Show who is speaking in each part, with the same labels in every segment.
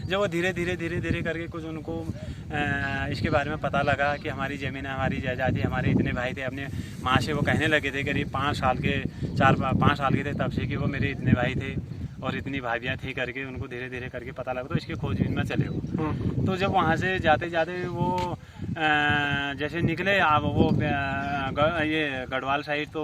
Speaker 1: जब वो धीरे धीरे करके कुछ उनको इसके बारे में पता लगा कि हमारी ज़मीन है, हमारी जायदाद, हमारे इतने भाई थे। अपने माँ से वो कहने लगे थे, करीब 5 साल के 4-5 साल के थे तब से कि वो मेरे इतने भाई थे और इतनी भाभियाँ थी करके उनको धीरे धीरे करके पता लगा। तो इसके खोजबीन में चले वो। तो जब वहाँ से जाते जाते वो जैसे निकले, अब वो ये गढ़वाल साइड तो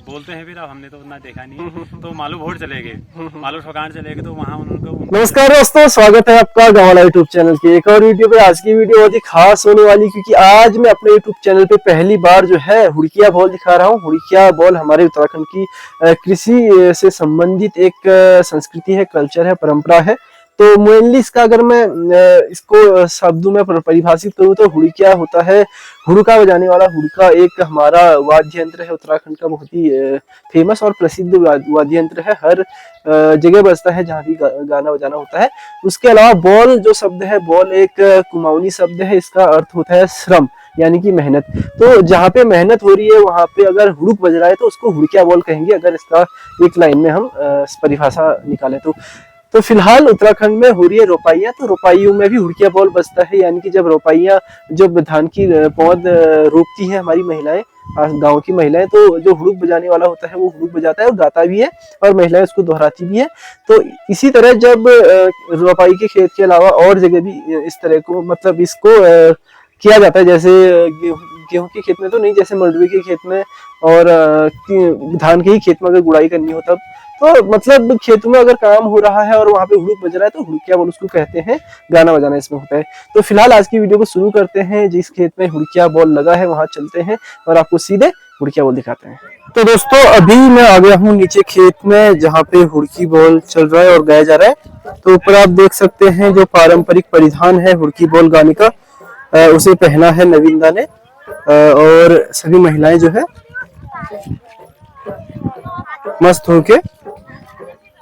Speaker 1: बोलते हैं, फिर अब हमने तो उतना देखा नहीं, तो मालू भोर चले गए, मालू ठोकान चले गए। तो वहाँ उनको
Speaker 2: नमस्कार दोस्तों, स्वागत है आपका गवाला यूट्यूब चैनल के एक और वीडियो पे। आज की वीडियो बहुत ही खास होने वाली, क्योंकि आज मैं अपने यूट्यूब चैनल पे पहली बार जो है हुड़किया बॉल दिखा रहा हूँ। हुड़किया बॉल हमारे उत्तराखंड की कृषि से संबंधित एक संस्कृति है, कल्चर है, परंपरा है। तो मेनली इसका अगर मैं इसको शब्दों में परिभाषित करूँ तो हुड़किया होता है हुड़का बजाने वाला। हुड़का एक हमारा वाद्य यंत्र है, उत्तराखंड का बहुत ही फेमस और प्रसिद्ध वाद्य यंत्र है। हर जगह बजता है जहाँ भी गाना बजाना होता है। उसके अलावा बॉल जो शब्द है, बॉल एक कुमाऊनी शब्द है। इसका अर्थ होता है श्रम, यानी कि मेहनत। तो जहाँ पे मेहनत हो रही है वहां पे अगर हुड़क बज रहा है तो उसको हुड़किया बॉल कहेंगे, अगर इसका एक लाइन में हम परिभाषा निकालें तो फिलहाल उत्तराखंड में हो रही है रोपाइयां, तो रोपाइयों में भी हुड़किया बॉल बजता है। यानी कि जब रोपाइयां, जब धान की पौध रोपती हैं हमारी महिलाएं, गांव की महिलाएं, तो जो हुड़क बजाने वाला होता है वो हुड़क बजाता है और गाता भी है, और महिलाएं उसको दोहराती भी है। तो इसी तरह जब रोपाई के खेत के अलावा और जगह भी इस तरह को, मतलब इसको किया जाता है। जैसे गेहूं के खेत में तो नहीं, जैसे मंडवी के खेत में और धान के ही खेत में अगर गुड़ाई करनी हो तब, तो मतलब खेतों में अगर काम हो रहा है और वहां पे हुड़क बज रहा है तो हुड़किया बॉल उसको कहते हैं, गाना बजाना इसमें होता है। तो फिलहाल आज की वीडियो को शुरू करते हैं। जिस खेत में हुड़किया बॉल लगा है वहां चलते हैं और आपको सीधे हुड़किया बॉल दिखाते हैं। तो दोस्तों, अभी मैं आ गया हूँ नीचे खेत में, जहाँ पे हुड़की बॉल चल रहा है और गाया जा रहा है। तो ऊपर आप देख सकते हैं जो पारंपरिक परिधान है हुड़की बॉल गाने का, उसे पहना है नवीनदा ने, और सभी महिलाएं जो है मस्त होके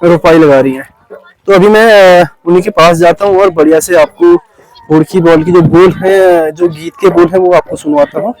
Speaker 2: रोपाई लगा रही हैं। तो अभी मैं उन्हीं के पास जाता हूँ और बढ़िया से आपको हुड़की बॉल की जो बोल है, जो गीत के बोल है, वो आपको सुनवाता हूँ।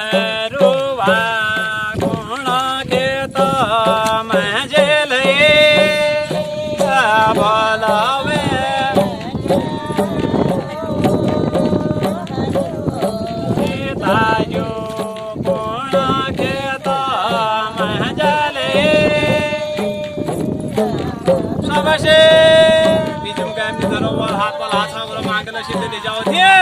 Speaker 1: है रुआ गुण के तो मैं जेल बोलावे ताजो गुण के तो मैं जले सबसे बीजम का एमनी धरोवर हाथ पर हाथ रख मांगला सिद्ध ले जाओ दिया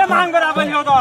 Speaker 1: मांग बराबर हो तो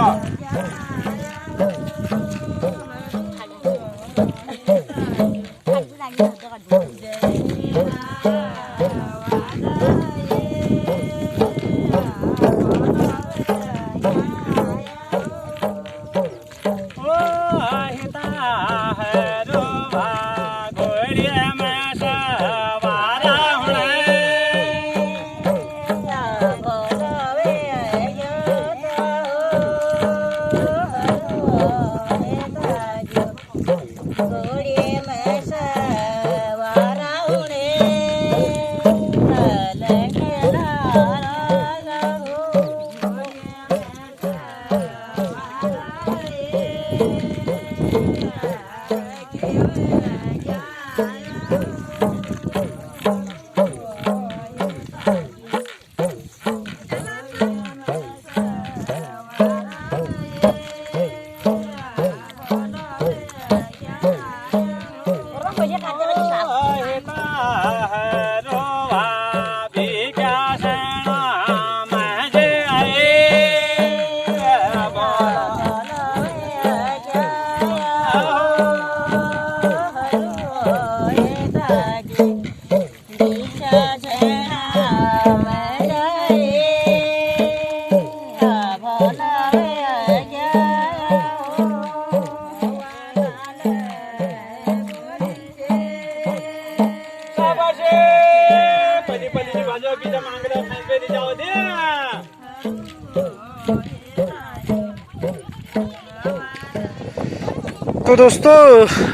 Speaker 2: तो दोस्तों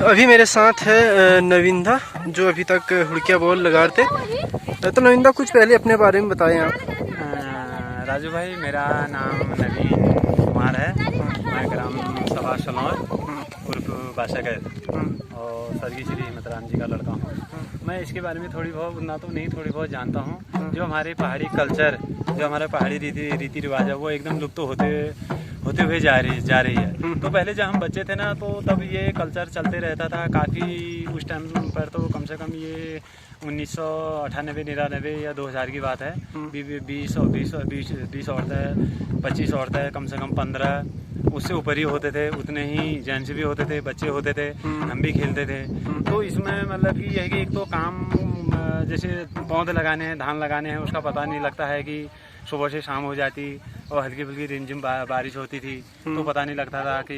Speaker 2: अभी मेरे साथ है नविंदा, जो अभी तक हुड़किया बॉल लगा रहे थे। तो नविंदा कुछ पहले अपने बारे में बताएं आप।
Speaker 1: राजू भाई, मेरा नाम नवीन कुमार है। मैं ग्राम सभा सलौर उर्फ बाशागर और स्वर्गीय श्री हिम्मत राम जी का लड़का हूँ। मैं इसके बारे में थोड़ी बहुत ना तो नहीं थोड़ी बहुत जानता हूँ। जो हमारे पहाड़ी कल्चर, जो हमारे पहाड़ी रीति रिवाज है, वो एकदम लुप्त होते हुए जा रही है। तो पहले जब हम बच्चे थे ना, तो तब ये कल्चर चलते रहता था काफ़ी। उस टाइम पर तो कम से कम ये 1998, 99 या 2000 की बात है। 20 औरतें, 25 औरतें, कम से कम 15, उससे ऊपर ही होते थे। उतने ही जेंट्स भी होते थे, बच्चे होते थे, हम भी खेलते थे। तो इसमें मतलब कि यह है कि एक तो काम जैसे पौधे लगाने हैं, धान लगाने हैं, उसका पता नहीं लगता है कि सुबह से शाम हो जाती और हल्की फुल्की रिमझिम बारिश होती थी, तो पता नहीं लगता था कि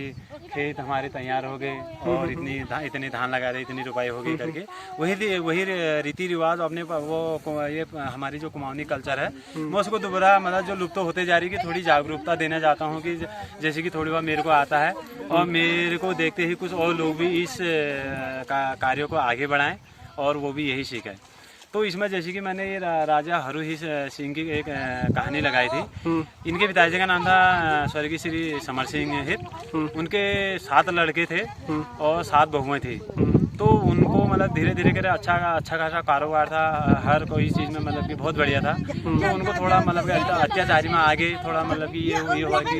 Speaker 1: खेत हमारे तैयार हो गए और इतनी धान लगा रहे, इतनी रुपए होगी करके। वही रीति रिवाज अपने वो ये हमारी जो कुमाऊनी कल्चर है, मैं उसको दोबारा मतलब जो लुप्त होते जा रही है, थोड़ी जागरूकता देना चाहता हूँ कि जैसे कि थोड़ी बहुत मेरे को आता है और मेरे को देखते ही कुछ और लोग भी इस कार्यों को आगे बढ़ाएं और वो भी यही सीखें। तो इसमें जैसे कि मैंने ये राजा हरु सिंह की एक कहानी लगाई थी। इनके पिताजी का नाम था स्वर्गीय श्री समर सिंह हित। उनके 7 लड़के थे और 7 बहुएं थी। तो उनको मतलब धीरे धीरे कर अच्छा खासा कारोबार था, हर कोई चीज़ में मतलब कि बहुत बढ़िया था। तो उनको थोड़ा मतलब कि अत्याचारी में आगे थोड़ा मतलब कि ये हुआ कि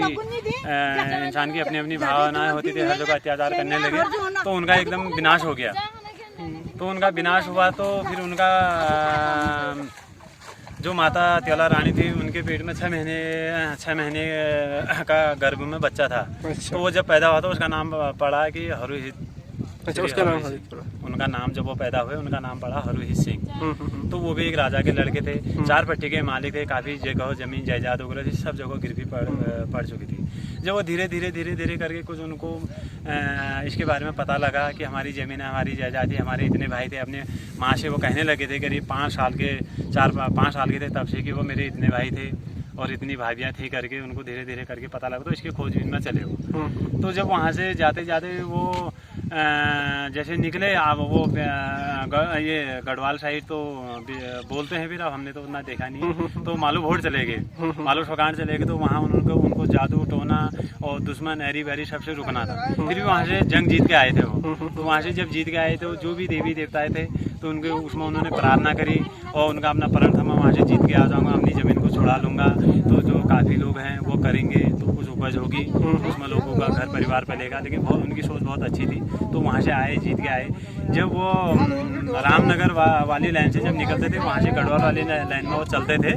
Speaker 1: इंसान की अपनी अपनी भावनाएं होती थी, हर जगह अत्याचार करने लगे, तो उनका एकदम विनाश हो गया। तो उनका विनाश हुआ तो फिर उनका जो माता त्योला रानी थी उनके पेट में 6 महीने का गर्भ में बच्चा था।
Speaker 2: अच्छा।
Speaker 1: तो वो जब पैदा हुआ तो उसका नाम पड़ा कि हरुहित।
Speaker 2: अच्छा, उसका नाम
Speaker 1: उनका नाम जब वो पैदा हुए उनका नाम पड़ा हरुहित सिंह। तो वो भी एक राजा के लड़के थे, 4 पट्टी के मालिक थे, काफ़ी जगह जमीन जायदाद वगैरह थी, सब जगह गिरवी पड़ चुकी थी। जब वो धीरे धीरे करके कुछ उनको इसके बारे में पता लगा कि हमारी ज़मीन है, हमारी जायदाद थी, हमारे इतने भाई थे, अपने माँ से वो कहने लगे थे, करीब 5 साल के 5 साल के थे तब से कि वो मेरे इतने भाई थे और इतनी भाभियाँ थी करके उनको धीरे धीरे करके पता लगा। तो इसके खोजबीन में चले वो। तो जब वहाँ से जाते जाते वो जैसे निकले, अब वो ये गढ़वाल साइड तो बोलते हैं, फिर अब हमने तो उतना देखा नहीं है। तो मालू भोर चले गए, मालू ठोकान चले गए। तो वहाँ उनको जादू टोना और दुश्मन एरी बैरी सबसे रुकना था। फिर भी वहाँ से जंग जीत के आए थे वो। तो वहाँ से जब जीत के आए थे, जो भी देवी देवताएं थे तो उनके उसमें उन्होंने प्रार्थना करी और उनका अपना प्रण था, मैं वहाँ से जीत के आ जाऊँगा, अपनी ज़मीन को छुड़ा लूँगा। तो जो काफ़ी लोग हैं वो करेंगे तो कुछ उपज होगी, उसमें लोगों का घर परिवार पलेगा। लेकिन बहुत उनकी सोच बहुत अच्छी थी। तो वहाँ से आए, जीत के आए। जब वो रामनगर वाली लाइन से जब निकलते थे, वहाँ से गढ़वाल वाली लाइन में वो चलते थे,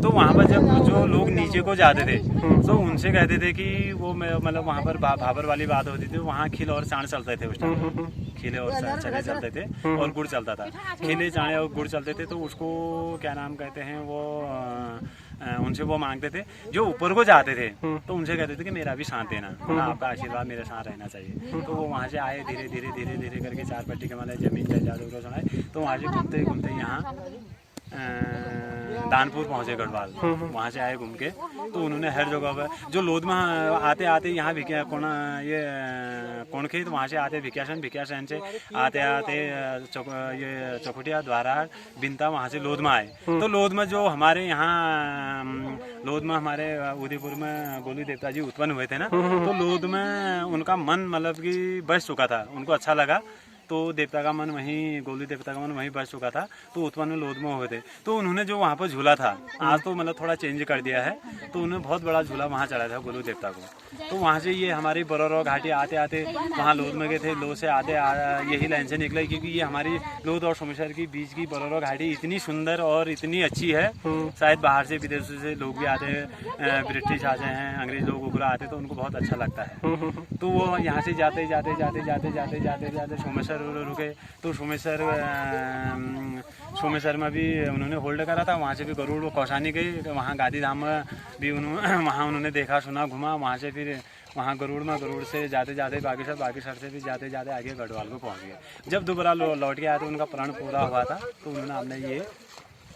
Speaker 1: तो वहाँ पर जब जो लोग नीचे को जाते थे तो उनसे कहते थे कि वो मतलब वहाँ पर भाबर वाली बात होती थी, वहाँ खिल और चाण चलते थे उस टाइम। खिले और चने चलते थे और गुड़ चलता था। खिले चाणे और गुड़ चलते थे तो उसको क्या नाम कहते हैं, वो उनसे वो मांगते थे जो ऊपर को जाते थे। तो उनसे कहते थे कि मेरा भी साथ देना, आपका आशीर्वाद मेरे साथ रहना चाहिए। तो वो वहाँ से आए, धीरे करके 4 पट्टी के माले जमीन जायदाद को सुनाए। तो वहाँ से घूमते घूमते यहाँ दानपुर पहुँचे गढ़वाल। वहाँ से आए घूम के। तो उन्होंने हर जगह पर जो लोध में आते आते यहाँ कोणखे, तो वहाँ से आते भिक्यासन से आते ये चौखुटिया द्वारा बिनता, वहाँ से लोध में आए। तो लोध में जो हमारे यहाँ हमारे उदयपुर में गोलू देवता जी उत्पन्न हुए थे ना, तो लोध में उनका मन मतलब कि बस चुका था, उनको अच्छा लगा। तो देवता का मन वहीं, गोलू देवता का मन वहीं बस चुका था। तो उत्पन्न लोध में हुए थे। तो उन्होंने जो वहाँ पर झूला था, आज तो मतलब थोड़ा चेंज कर दिया है, तो उन्होंने बहुत बड़ा झूला वहाँ चढ़ाया था गोलू देवता को। तो वहाँ से ये हमारी बरोरो घाटी आते आते वहाँ लोध में गए थे। लोध से आते यही लाइन से निकले, क्योंकि ये हमारी लोध और सोमेश्वर की बीच की बरोरो घाटी इतनी सुंदर और इतनी अच्छी है। शायद बाहर से विदेशों से लोग भी आते हैं, ब्रिटिश आते हैं, अंग्रेज लोग उगरा आते, तो उनको बहुत अच्छा लगता है। तो वो यहाँ से जाते जाते सोमेश्वर रुके। तो सोमेश्वर में भी उन्होंने होल्ड करा था। वहाँ से भी गरुड़ कौशानी गई, वहाँ गांधी धाम में भी वहाँ उन्होंने देखा सुना घुमा। वहाँ से फिर वहाँ गरुड़ से जाते बागेश्वर से भी जाते आगे गढ़वाल को पहुँच गए। जब दोबारा लौट के आए तो उनका प्रण पूरा हुआ था। तो उन्होंने हमने ये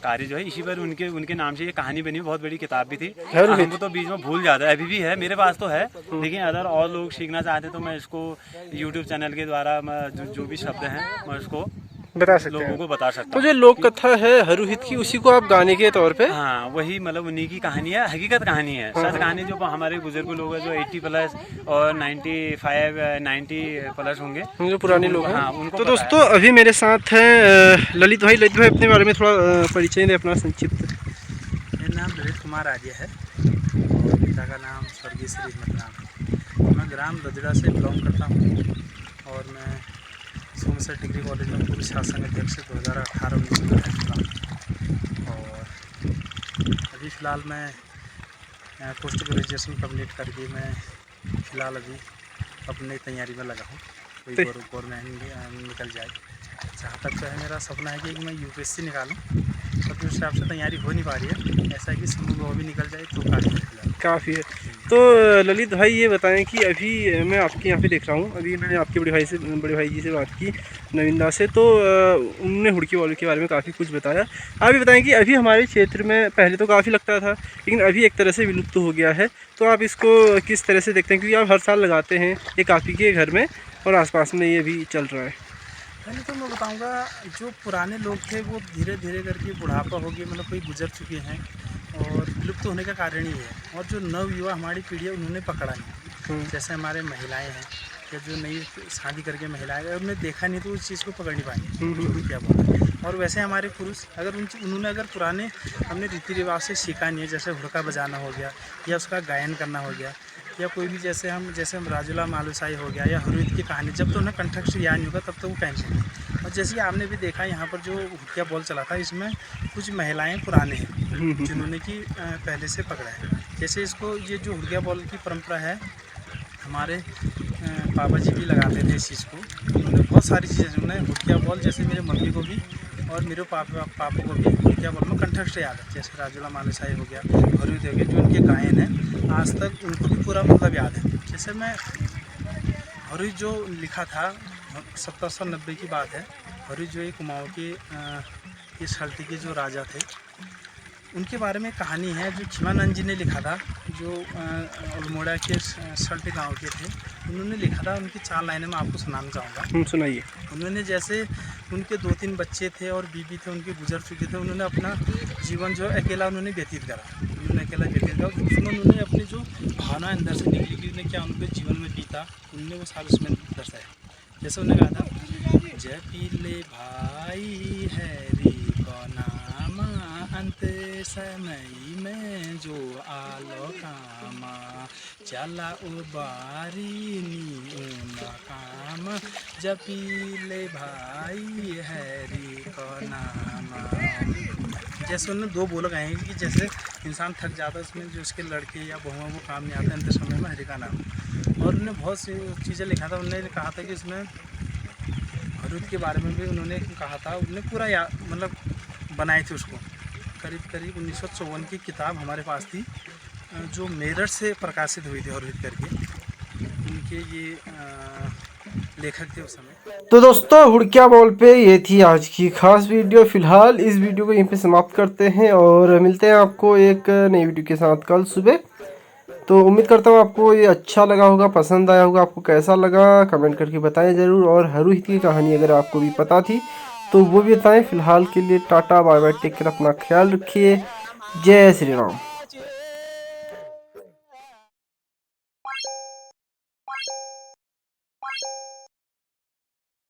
Speaker 1: कार्य जो है, इसी पर उनके नाम से ये कहानी बनी, बहुत बड़ी किताब भी थी। हमको तो बीच में भूल जाता है, अभी भी है मेरे पास तो है, लेकिन अगर और लोग सीखना चाहते तो मैं इसको YouTube चैनल के द्वारा जो भी शब्द हैं मैं उसको
Speaker 2: बता सकते
Speaker 1: लोगों को बता सकता
Speaker 2: हूँ। तो जो लोक कथा है हरुहित की, उसी को आप गाने के तौर पे,
Speaker 1: हाँ वही मतलब उन्हीं की कहानी है, हकीकत कहानी है, सच कहानी। जो हमारे बुजुर्ग लोग हैं जो 80+ और 90 प्लस होंगे,
Speaker 2: जो पुराने लोग हैं।
Speaker 1: हाँ,
Speaker 2: तो दोस्तों अभी मेरे साथ हैं ललित भाई अपने बारे में थोड़ा परिचय दें अपना संक्षिप्त।
Speaker 3: मेरा नाम ललित कुमार आर्य है और पिता का नाम स्वर्गीय श्री हिम्मत नाम। मैं ग्राम रजड़ा से बिलोंग करता हूँ और मैं सोमेश्वर डिग्री कॉलेज में पूर्व शासन अध्यक्ष 2018-19 में रह चुका हूँ। और अभी फ़िलहाल मैं पोस्ट ग्रेजुएशन कंप्लीट करके मैं फ़िलहाल अभी अपनी तैयारी में लगा हूँ, कोई गवर्नमेंट निकल जाए। जहाँ तक जो है मेरा सपना है कि मैं UPSC निकालूँ, तो उस हिसाब से तैयारी हो नहीं पा रही है। ऐसा कि समूह वो भी निकल जाए तो
Speaker 2: काफ़ी है। तो ललित भाई ये बताएं कि अभी मैं आपके यहाँ पे देख रहा हूँ, अभी मैंने आपके बड़े भाई जी से बात की नवीनदा से, तो उन्होंने हुड़की वालों के बारे में काफ़ी कुछ बताया। आप ये बताएं कि अभी हमारे क्षेत्र में पहले तो काफ़ी लगता था, लेकिन अभी एक तरह से विलुप्त हो गया है, तो आप इसको किस तरह से देखते हैं? क्योंकि आप हर साल लगाते हैं ये काफ़ी के घर में और आसपास में ये भी चल रहा है।
Speaker 3: पहले तो मैं बताऊंगा, जो पुराने लोग थे वो धीरे धीरे करके बुढ़ापा हो गया, मतलब कोई गुजर चुके हैं और विलुप्त होने का कारण ही है। और जो नव युवा हमारी पीढ़ी है उन्होंने पकड़ा नहीं। जैसे हमारे महिलाएं हैं या जो नई शादी करके महिलाएं, अगर उन्हें देखा नहीं तो उस चीज़ को पकड़ नहीं पाएंगे क्या बोला। और वैसे हमारे पुरुष अगर उन्होंने अगर पुराने हमने रीति रिवाज से सीखा नहीं है, जैसे हुड़का बजाना हो गया या उसका गायन करना हो गया, या कोई भी जैसे हम राजूला मालूसाई हो गया या हरुहित की कहानी, जब तो उन्हें कंठस्थ याद नहीं होगा तब तो वो टेंशन है। और जैसे कि आपने भी देखा यहाँ पर जो हुक्का बॉल चला था, इसमें कुछ महिलाएं पुराने हैं जिन्होंने कि पहले से पकड़ा है। जैसे इसको ये जो हुक्का बॉल की परंपरा है, हमारे पापा जी भी लगाते थे इस चीज़ को। उन्होंने बहुत सारी चीज़ें, उन्होंने हुक्का बॉल जैसे मेरे मम्मी को भी और मेरे पापा को भी हुक्का बॉल में कंठस्थ याद है। जैसे राजूला माले साहिब हो गया, हरवीत हो गया, जो उनके गायन हैं आज तक उनको भी पूरा मतलब याद है। जैसे मैं हरवीत जो लिखा था 1790 की बात है। हरवीत जो एक कुमाऊँ के ये सल्टी के जो राजा थे, उनके बारे में कहानी है जो खीमानंद जी ने लिखा था, जो अल्मोड़ा के सल्टी गांव के थे। उन्होंने लिखा था, उनकी 4 लाइनें मैं आपको सुनाना चाहूँगा।
Speaker 2: सुनाइए।
Speaker 3: उन्होंने जैसे उनके 2-3 बच्चे थे और बीबी थे, उनके गुजर चुके थे। उन्होंने अपना जीवन जो अकेला उन्होंने व्यतीत करा, उसमें उन्होंने अपनी जो भावना अंदर से निकली कि उन्हें क्या उनके जीवन में बीता, उन्होंने वो साल उसमें दर्शाया। जैसे उन्होंने कहा था, जय पीले भाई हैरी को नामा अंत समय में जो आलो कामा चला उबारी नी काम जपीले भाई हैरी को नामा। जैसे उन्होंने 2 बोल गए हैं कि जैसे इंसान थक जाता है, उसमें जो उसके लड़के या बहुओं वो काम नहीं आता, अंत समय में हरि का नाम। और उन्होंने बहुत सी चीज़ें लिखा था। उन्होंने कहा था कि इसमें हरवीत के बारे में भी उन्होंने कहा था। उन्होंने पूरा मतलब बनाई थी उसको। करीब 1954 की किताब हमारे पास थी, जो मेरठ से प्रकाशित हुई थी हरवीत करके। उनके ये लेखक थे उस समय।
Speaker 2: तो दोस्तों हुड़किया बॉल पे ये थी आज की खास वीडियो। फिलहाल इस वीडियो को यहीं पे समाप्त करते हैं और मिलते हैं आपको एक नई वीडियो के साथ कल सुबह। तो उम्मीद करता हूँ आपको ये अच्छा लगा होगा, पसंद आया होगा। आपको कैसा लगा कमेंट करके बताएं ज़रूर। और हरवीत की कहानी अगर आपको भी पता थी तो वो भी बताएं। फिलहाल के लिए tata bye bye, take care, अपना ख्याल रखिए। जय श्री राम।